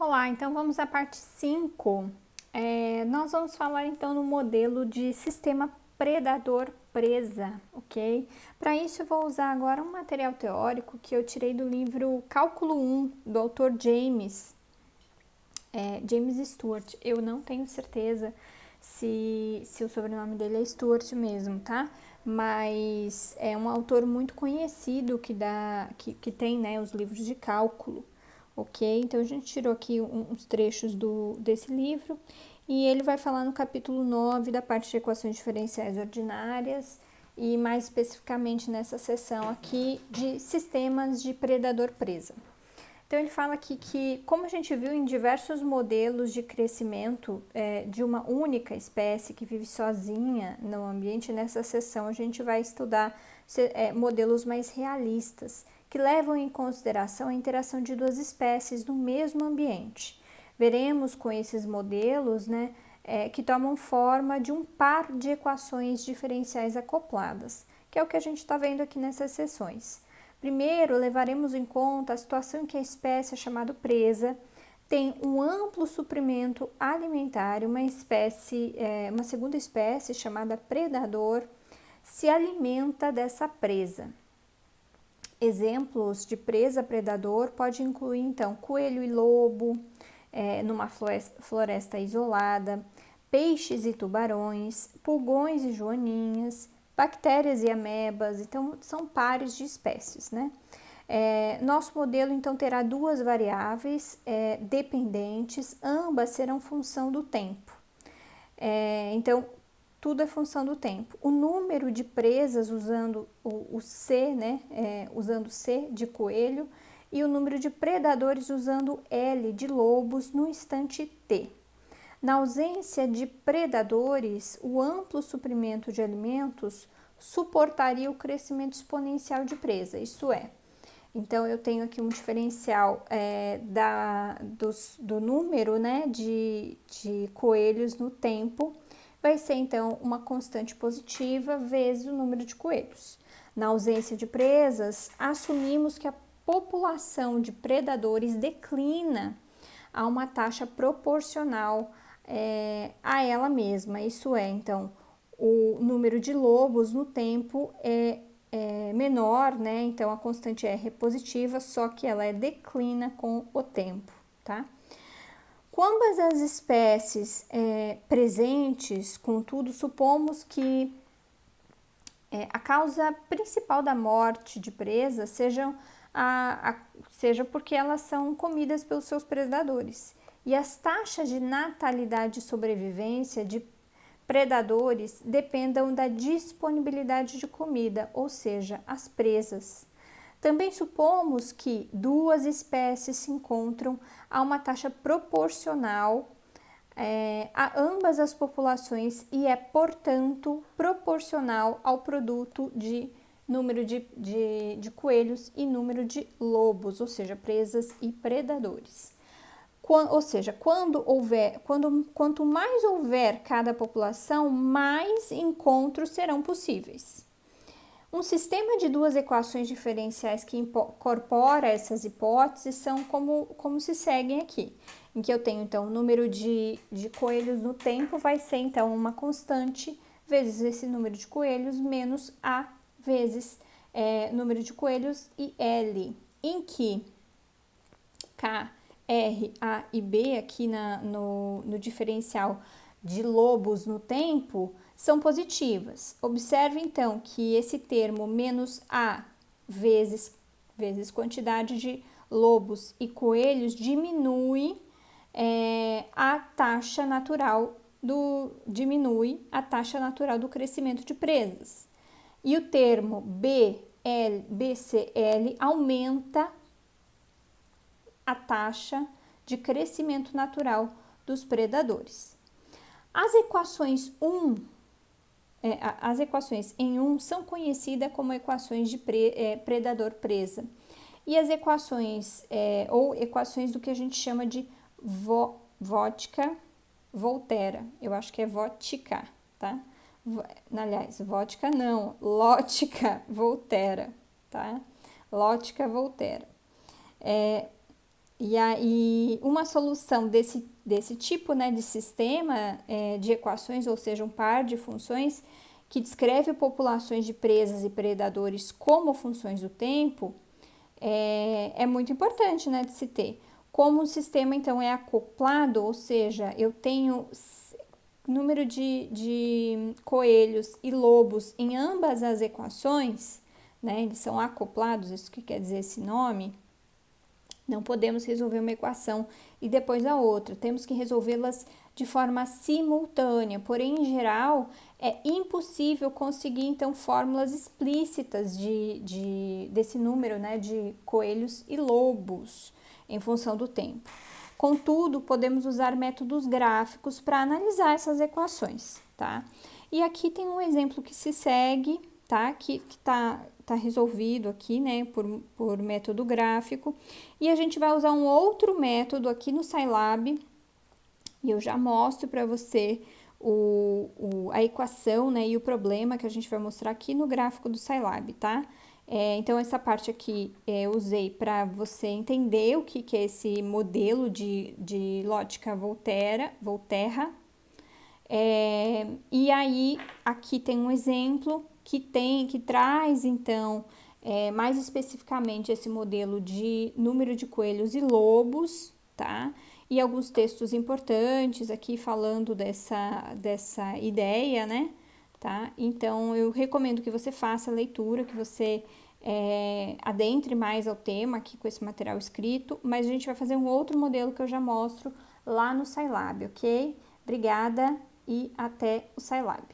Olá, então vamos à parte 5. Nós vamos falar então no modelo de sistema predador-presa, ok? Para isso eu vou usar agora um material teórico que eu tirei do livro Cálculo 1, do autor James Stewart. Eu não tenho certeza se o sobrenome dele é Stewart mesmo, tá? Mas é um autor muito conhecido que tem, né, os livros de cálculo, ok? Então a gente tirou aqui uns trechos desse livro e ele vai falar no capítulo 9 da parte de equações diferenciais ordinárias e mais especificamente nessa seção aqui de sistemas de predador-presa. Então ele fala aqui que, como a gente viu em diversos modelos de crescimento de uma única espécie que vive sozinha no ambiente, nessa sessão a gente vai estudar modelos mais realistas, que levam em consideração a interação de duas espécies no mesmo ambiente. Veremos com esses modelos, né, que tomam forma de um par de equações diferenciais acopladas, que é o que a gente está vendo aqui nessas sessões. Primeiro, levaremos em conta a situação em que a espécie chamada presa tem um amplo suprimento alimentar, uma segunda espécie chamada predador se alimenta dessa presa. Exemplos de presa predador pode incluir então coelho e lobo numa floresta isolada, peixes e tubarões, pulgões e joaninhas, bactérias e amebas, então são pares de espécies, né? Nosso modelo então terá duas variáveis dependentes, ambas serão função do tempo. Então, tudo é função do tempo. O número de presas usando o C, né? Usando C de coelho, e o número de predadores usando L de lobos no instante T. Na ausência de predadores, o amplo suprimento de alimentos suportaria o crescimento exponencial de presa, isto é. Então, eu tenho aqui um diferencial do número, né, de coelhos no tempo, vai ser então uma constante positiva vezes o número de coelhos. Na ausência de presas, assumimos que a população de predadores declina a uma taxa proporcional a ela mesma. Isso é, então, o número de lobos no tempo é menor, né? Então a constante R é positiva, só que ela declina com o tempo, tá? Com ambas as espécies presentes, contudo, supomos que a causa principal da morte de presas seja porque elas são comidas pelos seus predadores. E as taxas de natalidade e sobrevivência de predadores dependam da disponibilidade de comida, ou seja, as presas. Também supomos que duas espécies se encontram a uma taxa proporcional a ambas as populações e é, portanto, proporcional ao produto de número de coelhos e número de lobos, ou seja, presas e predadores. Ou seja, quanto mais houver cada população, mais encontros serão possíveis. Um sistema de duas equações diferenciais que incorpora essas hipóteses são como se seguem aqui, em que eu tenho então o número de coelhos no tempo vai ser então uma constante vezes esse número de coelhos menos A vezes número de coelhos e L, em que K, R, A e B aqui no diferencial de lobos no tempo são positivas. Observe então que esse termo menos A vezes quantidade de lobos e coelhos diminui a taxa natural do crescimento de presas. E o termo BCL aumenta a taxa de crescimento natural dos predadores. As equações em 1 são conhecidas como equações de predador-presa. E as equações, ou equações do que a gente chama de Vodka-Volterra. Eu acho que é Vodka, tá? Aliás, vodka não, Lotka-Volterra, tá? Lotka-Volterra. E aí, uma solução desse tipo, né, de sistema de equações, ou seja, um par de funções que descreve populações de presas e predadores como funções do tempo, é muito importante, né, de se ter. Como o sistema, então, é acoplado, ou seja, eu tenho número de coelhos e lobos em ambas as equações, né, eles são acoplados, isso que quer dizer esse nome. Não podemos resolver uma equação e depois a outra, temos que resolvê-las de forma simultânea, porém, em geral, é impossível conseguir, então, fórmulas explícitas desse número, né, de coelhos e lobos em função do tempo. Contudo, podemos usar métodos gráficos para analisar essas equações, tá? E aqui tem um exemplo que se segue, tá? Que tá resolvido aqui, né, por método gráfico. E a gente vai usar um outro método aqui no Scilab, e eu já mostro para você a equação, né, e o problema que a gente vai mostrar aqui no gráfico do Scilab, tá? Então, essa parte aqui eu usei para você entender o que é esse modelo de lógica Volterra. E aí, aqui tem um exemplo que traz, então, mais especificamente esse modelo de número de coelhos e lobos, tá? E alguns textos importantes aqui falando dessa ideia, né? Tá? Então, eu recomendo que você faça a leitura, que você adentre mais ao tema aqui com esse material escrito, mas a gente vai fazer um outro modelo que eu já mostro lá no Scilab, ok? Obrigada e até o Scilab.